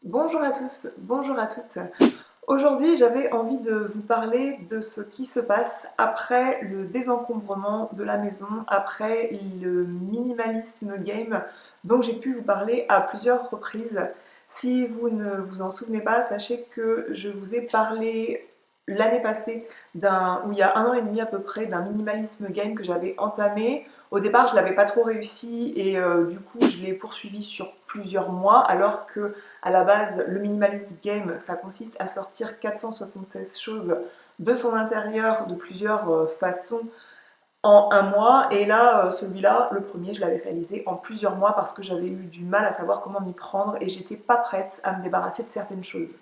Bonjour à tous, bonjour à toutes. Aujourd'hui, j'avais envie de vous parler de ce qui se passe après le désencombrement de la maison, après le minimalisme game dont j'ai pu vous parler à plusieurs reprises. Si vous ne vous en souvenez pas, sachez que je vous ai parlé l'année passée, il y a 1 an et demi à peu près, d'un minimalisme game que j'avais entamé. Au départ, je ne l'avais pas trop réussi et du coup, je l'ai poursuivi sur plusieurs mois, alors que à la base, le minimalism game, ça consiste à sortir 476 choses de son intérieur de plusieurs façons en un mois. Et là, celui-là, le premier, je l'avais réalisé en plusieurs mois parce que j'avais eu du mal à savoir comment m'y prendre et j'étais pas prête à me débarrasser de certaines choses.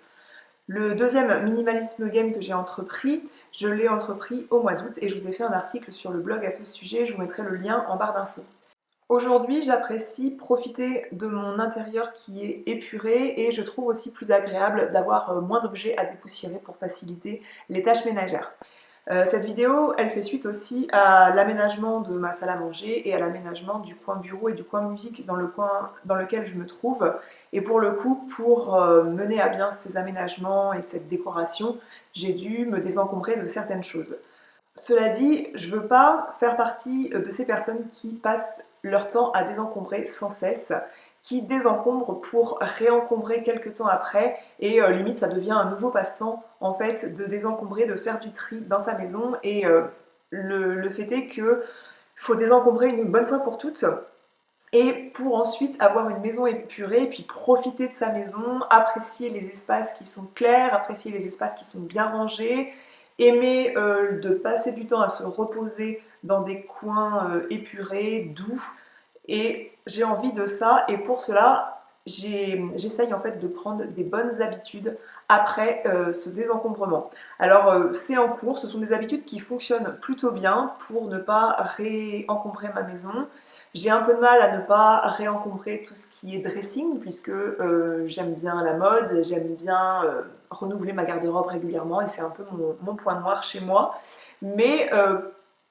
Le deuxième minimalisme game que j'ai entrepris, je l'ai entrepris au mois d'août et je vous ai fait un article sur le blog à ce sujet, je vous mettrai le lien en barre d'infos. Aujourd'hui, j'apprécie profiter de mon intérieur qui est épuré et je trouve aussi plus agréable d'avoir moins d'objets à dépoussiérer pour faciliter les tâches ménagères. Cette vidéo, elle fait suite aussi à l'aménagement de ma salle à manger et à l'aménagement du coin bureau et du coin musique dans le coin dans lequel je me trouve. Et pour le coup, pour mener à bien ces aménagements et cette décoration, j'ai dû me désencombrer de certaines choses. Cela dit, je ne veux pas faire partie de ces personnes qui passent leur temps à désencombrer sans cesse, qui désencombrent pour réencombrer quelques temps après, et limite ça devient un nouveau passe-temps en fait de désencombrer, de faire du tri dans sa maison, et le fait est que faut désencombrer une bonne fois pour toutes, et pour ensuite avoir une maison épurée, puis profiter de sa maison, apprécier les espaces qui sont clairs, apprécier les espaces qui sont bien rangés, aimer de passer du temps à se reposer dans des coins épurés, doux. Et j'ai envie de ça, et pour cela, j'essaye en fait de prendre des bonnes habitudes après ce désencombrement. Alors c'est en cours, ce sont des habitudes qui fonctionnent plutôt bien pour ne pas réencombrer ma maison. J'ai un peu de mal à ne pas réencombrer tout ce qui est dressing, puisque j'aime bien la mode, j'aime bien renouveler ma garde-robe régulièrement, et c'est un peu mon point noir chez moi. Mais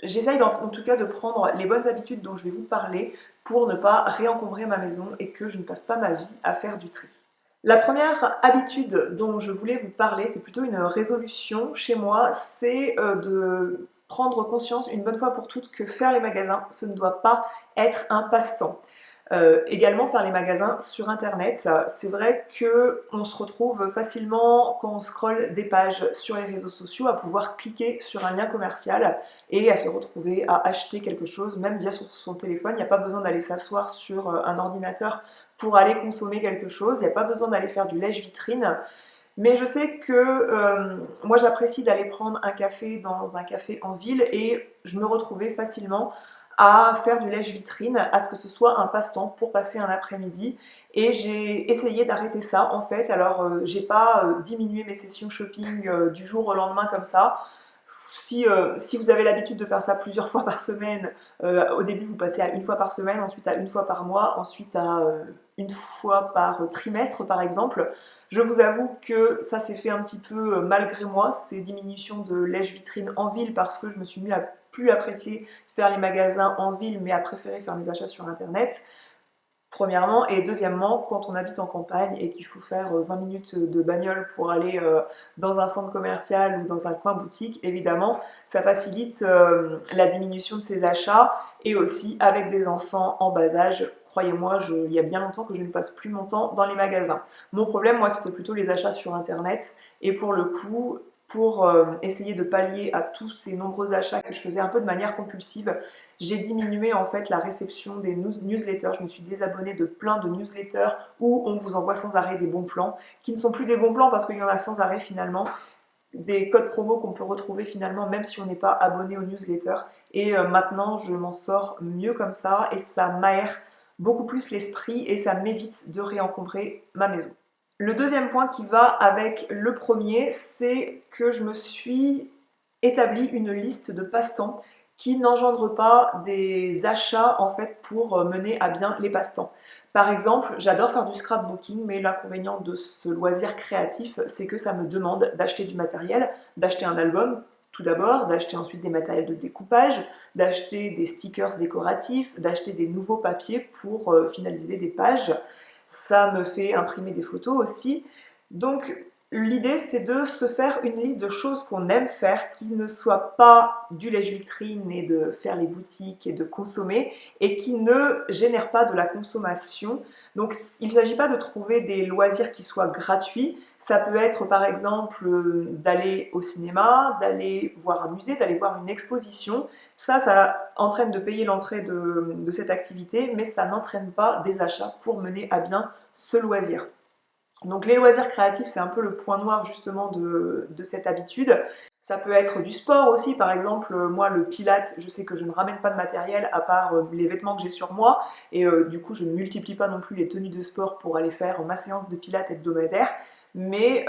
j'essaye en tout cas de prendre les bonnes habitudes dont je vais vous parler pour ne pas réencombrer ma maison et que je ne passe pas ma vie à faire du tri. La première habitude dont je voulais vous parler, c'est plutôt une résolution chez moi, c'est de prendre conscience une bonne fois pour toutes que faire les magasins, ce ne doit pas être un passe-temps. Également faire les magasins sur internet, c'est vrai qu'on se retrouve facilement quand on scrolle des pages sur les réseaux sociaux à pouvoir cliquer sur un lien commercial et à se retrouver à acheter quelque chose même via son téléphone. Il n'y a pas besoin d'aller s'asseoir sur un ordinateur pour aller consommer quelque chose, il n'y a pas besoin d'aller faire du lèche-vitrine. Mais je sais que moi j'apprécie d'aller prendre un café dans un café en ville et je me retrouvais facilement à faire du lèche-vitrine, à ce que ce soit un passe-temps pour passer un après-midi. Et j'ai essayé d'arrêter ça en fait. Alors j'ai pas diminué mes sessions shopping du jour au lendemain comme ça. Si vous avez l'habitude de faire ça plusieurs fois par semaine, au début vous passez à une fois par semaine, ensuite à une fois par mois, ensuite à une fois par trimestre par exemple. Je vous avoue que ça s'est fait un petit peu malgré moi, ces diminutions de lèche-vitrine en ville, parce que je me suis mis à plus apprécier faire les magasins en ville, mais à préférer faire mes achats sur internet. Premièrement, et deuxièmement, quand on habite en campagne et qu'il faut faire 20 minutes de bagnole pour aller dans un centre commercial ou dans un coin boutique, évidemment, ça facilite la diminution de ses achats. Et aussi, avec des enfants en bas âge, croyez-moi, il y a bien longtemps que je ne passe plus mon temps dans les magasins. Mon problème, moi, c'était plutôt les achats sur internet. Et pour le coup, pour essayer de pallier à tous ces nombreux achats que je faisais un peu de manière compulsive, j'ai diminué en fait la réception des newsletters. Je me suis désabonnée de plein de newsletters où on vous envoie sans arrêt des bons plans, qui ne sont plus des bons plans parce qu'il y en a sans arrêt finalement, des codes promo qu'on peut retrouver finalement même si on n'est pas abonné aux newsletters. Et maintenant je m'en sors mieux comme ça et ça m'aère beaucoup plus l'esprit et ça m'évite de réencombrer ma maison. Le deuxième point qui va avec le premier, c'est que je me suis établi une liste de passe-temps qui n'engendre pas des achats en fait pour mener à bien les passe-temps. Par exemple, j'adore faire du scrapbooking, mais l'inconvénient de ce loisir créatif, c'est que ça me demande d'acheter du matériel, d'acheter un album tout d'abord, d'acheter ensuite des matériels de découpage, d'acheter des stickers décoratifs, d'acheter des nouveaux papiers pour finaliser des pages. ça me fait imprimer des photos aussi. Donc l'idée c'est de se faire une liste de choses qu'on aime faire, qui ne soit pas du lèche-vitrine et de faire les boutiques et de consommer, et qui ne génèrent pas de la consommation. Donc il ne s'agit pas de trouver des loisirs qui soient gratuits, ça peut être par exemple d'aller au cinéma, d'aller voir un musée, d'aller voir une exposition. Ça entraîne de payer l'entrée de cette activité, mais ça n'entraîne pas des achats pour mener à bien ce loisir. Donc les loisirs créatifs, c'est un peu le point noir justement de cette habitude. Ça peut être du sport aussi, par exemple, moi le pilates, je sais que je ne ramène pas de matériel à part les vêtements que j'ai sur moi, et du coup je ne multiplie pas non plus les tenues de sport pour aller faire ma séance de pilates hebdomadaire, mais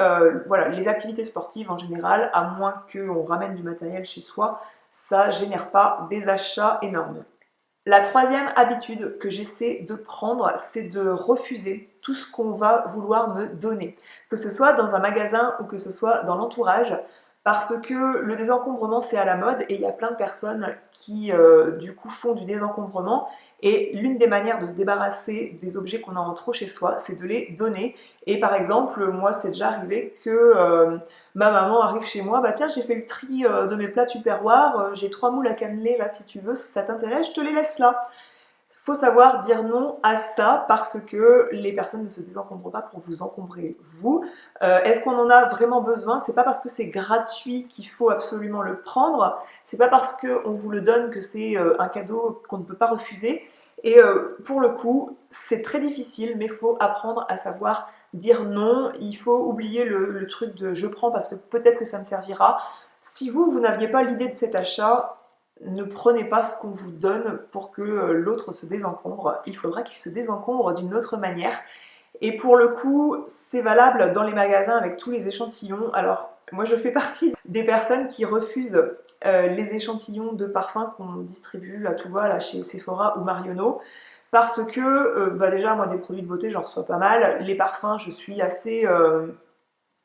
voilà, les activités sportives en général, à moins qu'on ramène du matériel chez soi, ça génère pas des achats énormes. La troisième habitude que j'essaie de prendre, c'est de refuser tout ce qu'on va vouloir me donner, que ce soit dans un magasin ou que ce soit dans l'entourage, parce que le désencombrement c'est à la mode et il y a plein de personnes qui du coup font du désencombrement, et l'une des manières de se débarrasser des objets qu'on a en trop chez soi, c'est de les donner. Et par exemple, moi c'est déjà arrivé que ma maman arrive chez moi, bah tiens j'ai fait le tri de mes plats tupperware, j'ai 3 moules à cannelé là si tu veux, si ça t'intéresse, je te les laisse là. Il faut savoir dire non à ça parce que les personnes ne se désencombrent pas pour vous encombrer vous. Est-ce qu'on en a vraiment besoin? C'est pas parce que c'est gratuit qu'il faut absolument le prendre. C'est pas parce qu'on vous le donne que c'est un cadeau qu'on ne peut pas refuser. Et pour le coup, c'est très difficile, mais il faut apprendre à savoir dire non. Il faut oublier le truc de je prends parce que peut-être que ça me servira. Si vous n'aviez pas l'idée de cet achat, ne prenez pas ce qu'on vous donne pour que l'autre se désencombre. Il faudra qu'il se désencombre d'une autre manière. Et pour le coup, c'est valable dans les magasins avec tous les échantillons. Alors, moi je fais partie des personnes qui refusent les échantillons de parfums qu'on distribue à tout va là, chez Sephora ou Marionneau. Parce que bah déjà, moi des produits de beauté, j'en reçois pas mal. Les parfums, je suis assez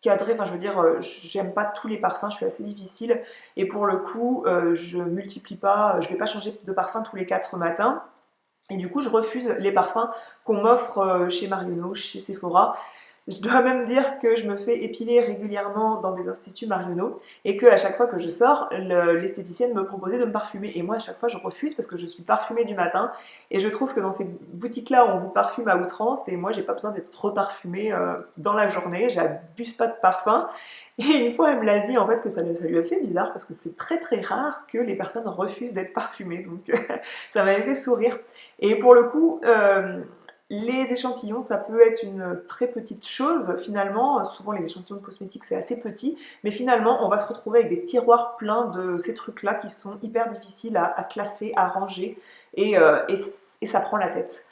cadré, enfin je veux dire, j'aime pas tous les parfums, je suis assez difficile, et pour le coup, je multiplie pas, je vais pas changer de parfum tous les 4 matins, et du coup je refuse les parfums qu'on m'offre chez Marionneau, chez Sephora. Je dois même dire que je me fais épiler régulièrement dans des instituts Marionneau et qu'à chaque fois que je sors, l'esthéticienne me proposait de me parfumer. Et moi, à chaque fois, je refuse parce que je suis parfumée du matin. Et je trouve que dans ces boutiques-là, on vous parfume à outrance et moi, j'ai pas besoin d'être reparfumée dans la journée. J'abuse pas de parfum. Et une fois, elle me l'a dit en fait que ça lui a fait bizarre parce que c'est très très rare que les personnes refusent d'être parfumées. Donc ça m'avait fait sourire. Et pour le coup, les échantillons, ça peut être une très petite chose finalement. Souvent les échantillons de cosmétiques c'est assez petit, mais finalement on va se retrouver avec des tiroirs pleins de ces trucs-là qui sont hyper difficiles à classer, à ranger, et ça prend la tête.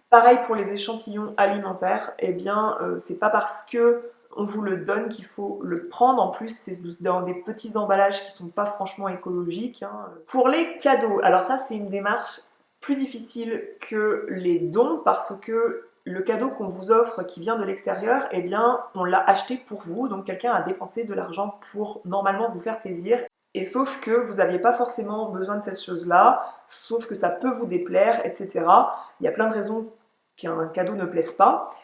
Pareil pour les échantillons alimentaires, eh bien c'est pas parce que on vous le donne qu'il faut le prendre. En plus, c'est dans des petits emballages qui sont pas franchement écologiques, hein. Pour les cadeaux, alors ça c'est une démarche plus difficile que les dons parce que le cadeau qu'on vous offre qui vient de l'extérieur, eh bien on l'a acheté pour vous, donc quelqu'un a dépensé de l'argent pour normalement vous faire plaisir. Et sauf que vous n'aviez pas forcément besoin de cette chose-là, sauf que ça peut vous déplaire, etc. Il y a plein de raisons qu'un cadeau ne plaise pas.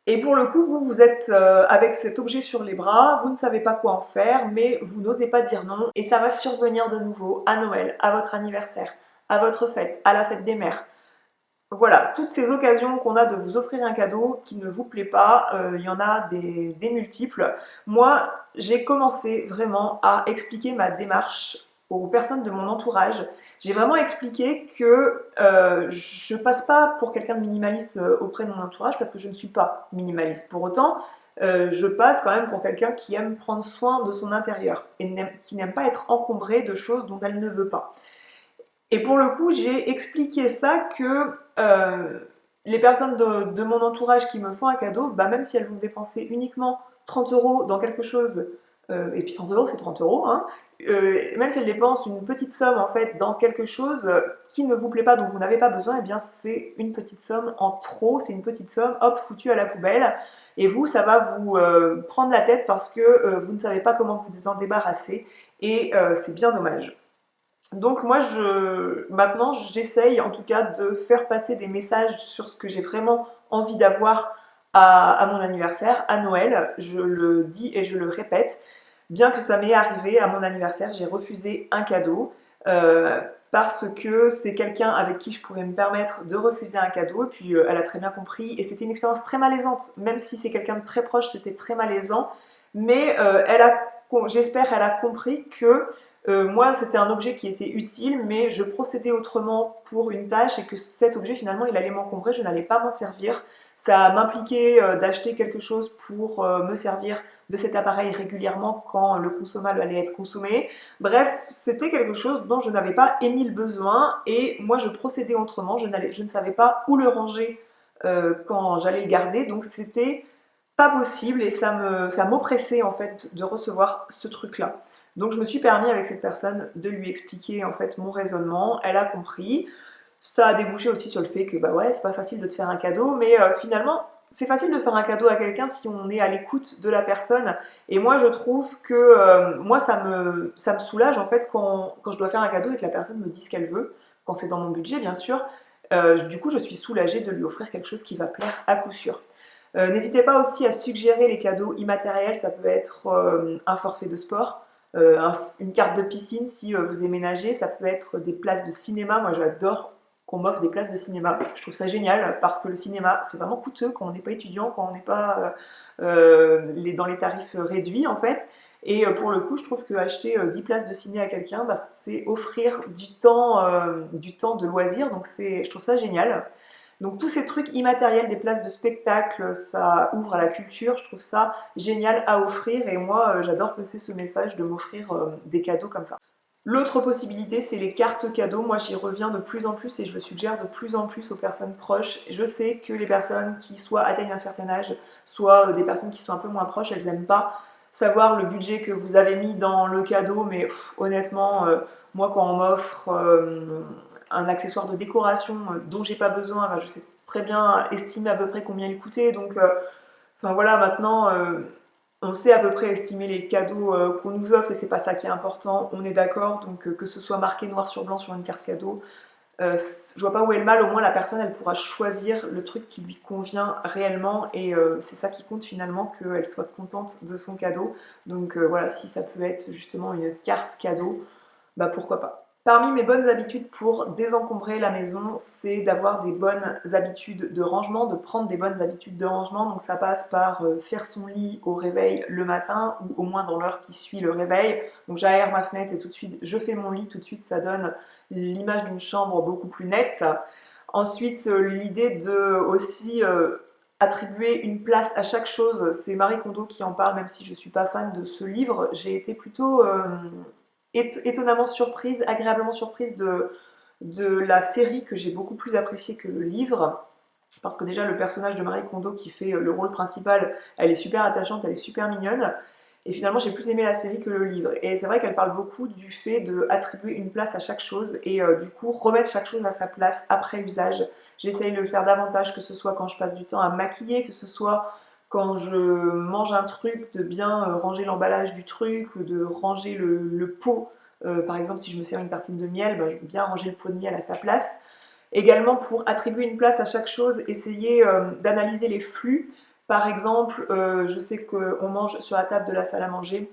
Et pour le coup, vous êtes avec cet objet sur les bras, vous ne savez pas quoi en faire, mais vous n'osez pas dire non, et ça va survenir de nouveau à Noël, à votre anniversaire, à votre fête, à la fête des mères. Voilà, toutes ces occasions qu'on a de vous offrir un cadeau qui ne vous plaît pas, il y en a des multiples. Moi, j'ai commencé vraiment à expliquer ma démarche aux personnes de mon entourage. J'ai vraiment expliqué que je passe pas pour quelqu'un de minimaliste auprès de mon entourage parce que je ne suis pas minimaliste. Pour autant, je passe quand même pour quelqu'un qui aime prendre soin de son intérieur et qui n'aime pas être encombré de choses dont elle ne veut pas. Et pour le coup, j'ai expliqué ça que les personnes de mon entourage qui me font un cadeau, bah, même si elles vont dépenser uniquement 30 euros dans quelque chose, et puis 30 euros c'est 30 euros, hein, même si elles dépensent une petite somme en fait dans quelque chose qui ne vous plaît pas, dont vous n'avez pas besoin, et bien c'est une petite somme en trop, c'est une petite somme, hop, foutue à la poubelle. Et vous, ça va vous prendre la tête parce que vous ne savez pas comment vous en débarrasser, et c'est bien dommage. Donc moi, maintenant, j'essaye en tout cas de faire passer des messages sur ce que j'ai vraiment envie d'avoir à mon anniversaire, à Noël. Je le dis et je le répète, bien que ça m'est arrivé à mon anniversaire, j'ai refusé un cadeau parce que c'est quelqu'un avec qui je pouvais me permettre de refuser un cadeau, et puis elle a très bien compris, et c'était une expérience très malaisante, même si c'est quelqu'un de très proche, c'était très malaisant, mais j'espère qu'elle a compris que moi c'était un objet qui était utile, mais je procédais autrement pour une tâche, et que cet objet finalement il allait m'encombrer, je n'allais pas m'en servir. Ça m'impliquait d'acheter quelque chose pour me servir de cet appareil régulièrement quand le consommable allait être consommé. Bref, c'était quelque chose dont je n'avais pas émis le besoin, et moi je procédais autrement, je ne savais pas où le ranger quand j'allais le garder, donc c'était pas possible, et ça m'oppressait en fait de recevoir ce truc-là. Donc je me suis permis avec cette personne de lui expliquer en fait mon raisonnement, elle a compris. Ça a débouché aussi sur le fait que bah ouais, c'est pas facile de te faire un cadeau, mais finalement c'est facile de faire un cadeau à quelqu'un si on est à l'écoute de la personne. Et moi je trouve que moi ça me soulage en fait quand je dois faire un cadeau et que la personne me dit ce qu'elle veut, quand c'est dans mon budget bien sûr. Du coup je suis soulagée de lui offrir quelque chose qui va plaire à coup sûr. N'hésitez pas aussi à suggérer les cadeaux immatériels, ça peut être un forfait de sport, une carte de piscine si vous aimez nager, ça peut être des places de cinéma. Moi j'adore qu'on m'offre des places de cinéma, je trouve ça génial parce que le cinéma c'est vraiment coûteux quand on n'est pas étudiant, quand on n'est pas dans les tarifs réduits en fait. Et pour le coup, je trouve que acheter 10 places de ciné à quelqu'un, bah, c'est offrir du temps de loisir, donc je trouve ça génial. Donc tous ces trucs immatériels, des places de spectacle, ça ouvre à la culture, je trouve ça génial à offrir, et moi j'adore passer ce message de m'offrir des cadeaux comme ça. L'autre possibilité, c'est les cartes cadeaux. Moi, j'y reviens de plus en plus et je le suggère de plus en plus aux personnes proches. Je sais que les personnes qui soit atteignent un certain âge, soit des personnes qui sont un peu moins proches, elles n'aiment pas savoir le budget que vous avez mis dans le cadeau, mais honnêtement, moi, quand on m'offre un accessoire de décoration dont j'ai pas besoin, ben, je sais très bien estimer à peu près combien il coûtait. Donc, enfin voilà, maintenant on sait à peu près estimer les cadeaux qu'on nous offre, et c'est pas ça qui est important, on est d'accord. Donc que ce soit marqué noir sur blanc sur une carte cadeau, je vois pas où est le mal, au moins la personne elle pourra choisir le truc qui lui convient réellement, et c'est ça qui compte finalement, qu'elle soit contente de son cadeau. Donc voilà, si ça peut être justement une carte cadeau, bah pourquoi pas. Parmi mes bonnes habitudes pour désencombrer la maison, c'est d'avoir des bonnes habitudes de rangement, de prendre des bonnes habitudes de rangement. Donc ça passe par faire son lit au réveil le matin, ou au moins dans l'heure qui suit le réveil. Donc j'aère ma fenêtre et tout de suite je fais mon lit, tout de suite ça donne l'image d'une chambre beaucoup plus nette. Ensuite, l'idée de aussi attribuer une place à chaque chose, c'est Marie Kondo qui en parle, même si je ne suis pas fan de ce livre. J'ai été plutôt étonnamment surprise, agréablement surprise de la série, que j'ai beaucoup plus appréciée que le livre. Parce que déjà le personnage de Marie Kondo qui fait le rôle principal, elle est super attachante, elle est super mignonne. Et finalement j'ai plus aimé la série que le livre. Et c'est vrai qu'elle parle beaucoup du fait d'attribuer une place à chaque chose, et du coup remettre chaque chose à sa place après usage. J'essaye de le faire davantage, que ce soit quand je passe du temps à me maquiller, que ce soit quand je mange un truc, de bien ranger l'emballage du truc, ou de ranger le pot. Par exemple, si je me sers une tartine de miel, bah, je vais bien ranger le pot de miel à sa place. Également, pour attribuer une place à chaque chose, essayer d'analyser les flux. Par exemple, je sais qu'on mange sur la table de la salle à manger,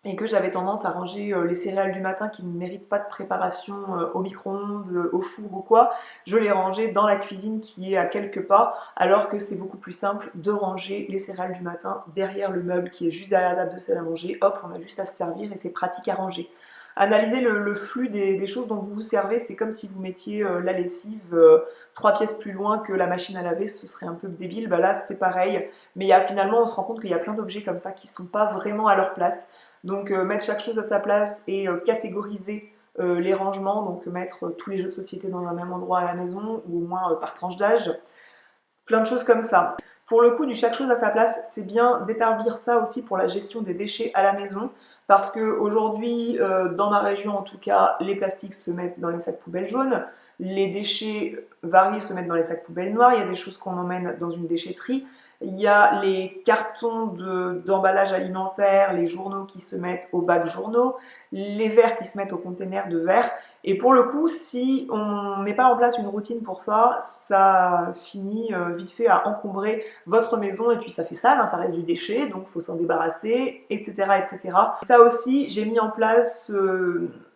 et que j'avais tendance à ranger les céréales du matin qui ne méritent pas de préparation au micro-ondes, au four ou quoi. Je les rangeais dans la cuisine qui est à quelques pas, alors que c'est beaucoup plus simple de ranger les céréales du matin derrière le meuble qui est juste derrière la table de salle à manger. Hop, on a juste à se servir et c'est pratique à ranger. Analysez le flux des choses dont vous vous servez. C'est comme si vous mettiez la lessive 3 pièces plus loin que la machine à laver, ce serait un peu débile. Bah là c'est pareil, mais finalement on se rend compte qu'il y a plein d'objets comme ça qui ne sont pas vraiment à leur place. Donc mettre chaque chose à sa place, et catégoriser les rangements, donc mettre tous les jeux de société dans un même endroit à la maison, ou au moins par tranche d'âge, plein de choses comme ça. Pour le coup, du chaque chose à sa place, c'est bien d'établir ça aussi pour la gestion des déchets à la maison, parce qu'aujourd'hui, dans ma région en tout cas, les plastiques se mettent dans les sacs poubelles jaunes, les déchets variés se mettent dans les sacs poubelles noirs, il y a des choses qu'on emmène dans une déchetterie, il y a les cartons d'emballage alimentaire, les journaux qui se mettent au bac journaux, les verres qui se mettent au container de verre. Et pour le coup, si on ne met pas en place une routine pour ça, ça finit vite fait à encombrer votre maison et puis ça fait sale, hein, ça reste du déchet, donc il faut s'en débarrasser, etc., etc. Ça aussi, j'ai mis en place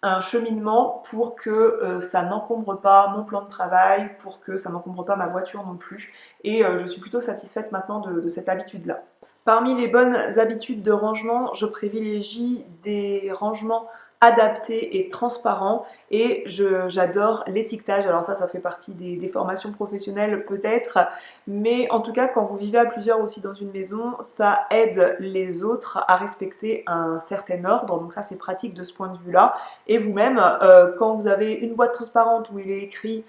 un cheminement pour que ça n'encombre pas mon plan de travail, pour que ça n'encombre pas ma voiture non plus. Et je suis plutôt satisfaite maintenant de cette habitude-là. Parmi les bonnes habitudes de rangement, je privilégie des rangements adaptés et transparents et j'adore l'étiquetage. Alors ça fait partie des formations professionnelles peut-être, mais en tout cas quand vous vivez à plusieurs aussi dans une maison, ça aide les autres à respecter un certain ordre, donc ça c'est pratique de ce point de vue-là. Et vous-même, quand vous avez une boîte transparente où il est écrit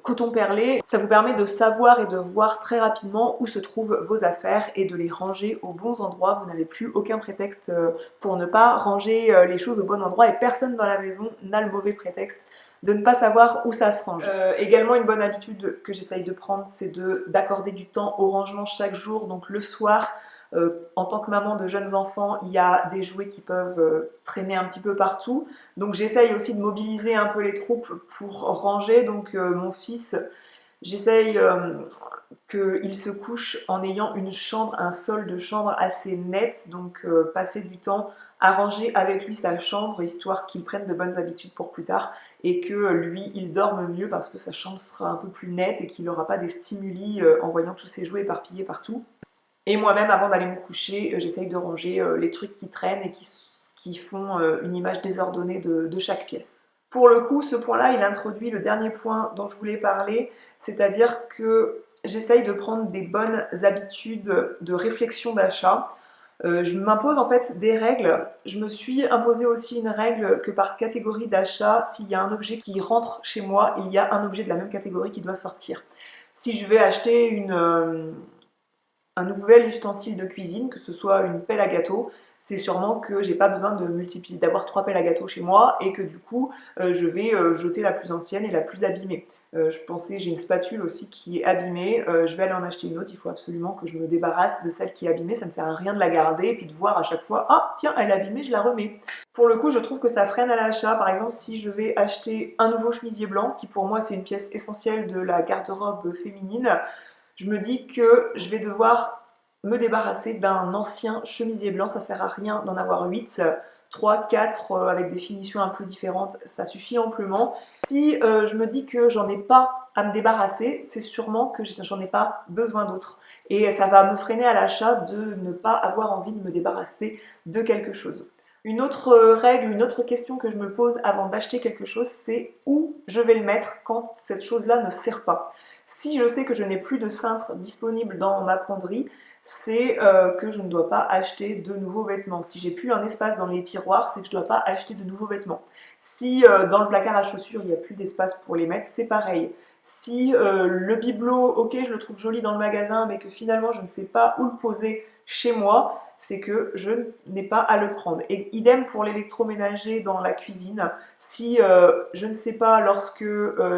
coton perlé, ça vous permet de savoir et de voir très rapidement où se trouvent vos affaires et de les ranger aux bons endroits. Vous n'avez plus aucun prétexte pour ne pas ranger les choses au bon endroit et personne dans la maison n'a le mauvais prétexte de ne pas savoir où ça se range. Également une bonne habitude que j'essaye de prendre, c'est d'accorder du temps au rangement chaque jour, donc le soir. En tant que maman de jeunes enfants, il y a des jouets qui peuvent traîner un petit peu partout. Donc j'essaye aussi de mobiliser un peu les troupes pour ranger. Donc mon fils, j'essaye qu'il se couche en ayant une chambre, un sol de chambre assez net. Donc passer du temps à ranger avec lui sa chambre, histoire qu'il prenne de bonnes habitudes pour plus tard et que lui, il dorme mieux parce que sa chambre sera un peu plus nette et qu'il n'aura pas des stimuli en voyant tous ses jouets éparpillés partout. Et moi-même, avant d'aller me coucher, j'essaye de ranger les trucs qui traînent et qui font une image désordonnée de chaque pièce. Pour le coup, ce point-là, il introduit le dernier point dont je voulais parler, c'est-à-dire que j'essaye de prendre des bonnes habitudes de réflexion d'achat. Je m'impose en fait des règles. Je me suis imposé aussi une règle que par catégorie d'achat, s'il y a un objet qui rentre chez moi, il y a un objet de la même catégorie qui doit sortir. Si je vais acheter un nouvel ustensile de cuisine, que ce soit une pelle à gâteau, c'est sûrement que j'ai pas besoin d'avoir 3 pelles à gâteau chez moi et que du coup je vais jeter la plus ancienne et la plus abîmée. J'ai une spatule aussi qui est abîmée, je vais aller en acheter une autre, il faut absolument que je me débarrasse de celle qui est abîmée, ça ne sert à rien de la garder et puis de voir à chaque fois, ah tiens elle est abîmée, je la remets. Pour le coup je trouve que ça freine à l'achat, par exemple si je vais acheter un nouveau chemisier blanc, qui pour moi c'est une pièce essentielle de la garde-robe féminine, je me dis que je vais devoir me débarrasser d'un ancien chemisier blanc, ça sert à rien d'en avoir 8, 3, 4 avec des finitions un peu différentes, ça suffit amplement. Si je me dis que j'en ai pas à me débarrasser, c'est sûrement que j'en ai pas besoin d'autres. Et ça va me freiner à l'achat de ne pas avoir envie de me débarrasser de quelque chose. Une autre règle, une autre question que je me pose avant d'acheter quelque chose, c'est où je vais le mettre quand cette chose-là ne sert pas. Si je sais que je n'ai plus de cintre disponible dans ma penderie, c'est que je ne dois pas acheter de nouveaux vêtements. Si j'ai plus un espace dans les tiroirs, c'est que je ne dois pas acheter de nouveaux vêtements. Si dans le placard à chaussures, il n'y a plus d'espace pour les mettre, c'est pareil. Si le bibelot, ok, je le trouve joli dans le magasin, mais que finalement je ne sais pas où le poser chez moi, c'est que je n'ai pas à le prendre. Et idem pour l'électroménager dans la cuisine. Si je ne sais pas, lorsque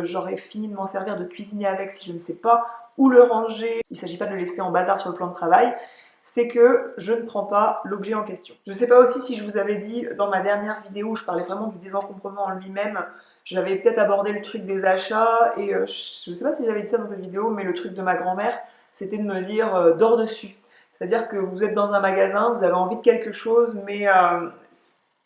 j'aurai fini de m'en servir, de cuisiner avec, si je ne sais pas où le ranger, il ne s'agit pas de le laisser en bazar sur le plan de travail, c'est que je ne prends pas l'objet en question. Je ne sais pas aussi si je vous avais dit dans ma dernière vidéo où je parlais vraiment du désencombrement en lui-même, j'avais peut-être abordé le truc des achats et je ne sais pas si j'avais dit ça dans cette vidéo, mais le truc de ma grand-mère, c'était de me dire dors dessus. C'est-à-dire que vous êtes dans un magasin, vous avez envie de quelque chose, mais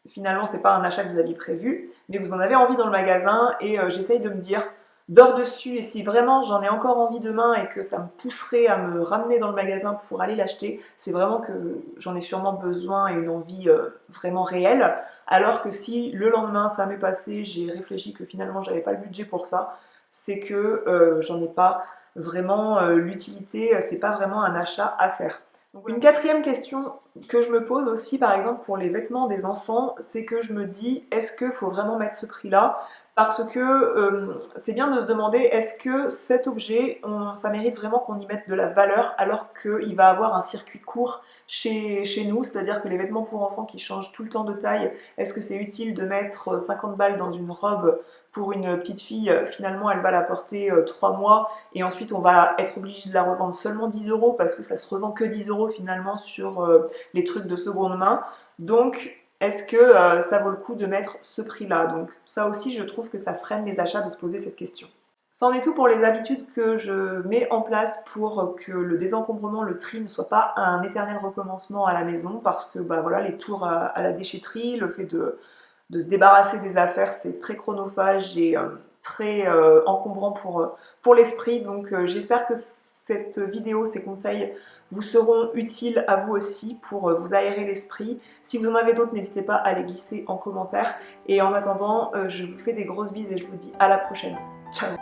finalement c'est pas un achat que vous aviez prévu, mais vous en avez envie dans le magasin et j'essaye de me dire dors dessus et si vraiment j'en ai encore envie demain et que ça me pousserait à me ramener dans le magasin pour aller l'acheter, c'est vraiment que j'en ai sûrement besoin et une envie vraiment réelle, alors que si le lendemain ça m'est passé, j'ai réfléchi que finalement j'avais pas le budget pour ça, c'est que j'en ai pas vraiment l'utilité, c'est pas vraiment un achat à faire. Donc, une quatrième question que je me pose aussi, par exemple pour les vêtements des enfants, c'est que je me dis, est-ce qu'il faut vraiment mettre ce prix-là? Parce que c'est bien de se demander, est-ce que cet objet, ça mérite vraiment qu'on y mette de la valeur alors qu'il va avoir un circuit court chez nous, c'est-à-dire que les vêtements pour enfants qui changent tout le temps de taille, est-ce que c'est utile de mettre 50 balles dans une robe pour une petite fille, finalement elle va la porter 3 mois et ensuite on va être obligé de la revendre seulement 10 € parce que ça se revend que 10 € finalement sur les trucs de seconde main. Donc Est-ce que ça vaut le coup de mettre ce prix-là? Donc ça aussi, je trouve que ça freine les achats de se poser cette question. C'en est tout pour les habitudes que je mets en place pour que le désencombrement, le tri ne soit pas un éternel recommencement à la maison, parce que bah, voilà, les tours à la déchetterie, le fait de se débarrasser des affaires, c'est très chronophage et très encombrant pour l'esprit. Donc j'espère que cette vidéo, ces conseils vous seront utiles à vous aussi pour vous aérer l'esprit. Si vous en avez d'autres, n'hésitez pas à les glisser en commentaire. Et en attendant, je vous fais des grosses bises et je vous dis à la prochaine. Ciao!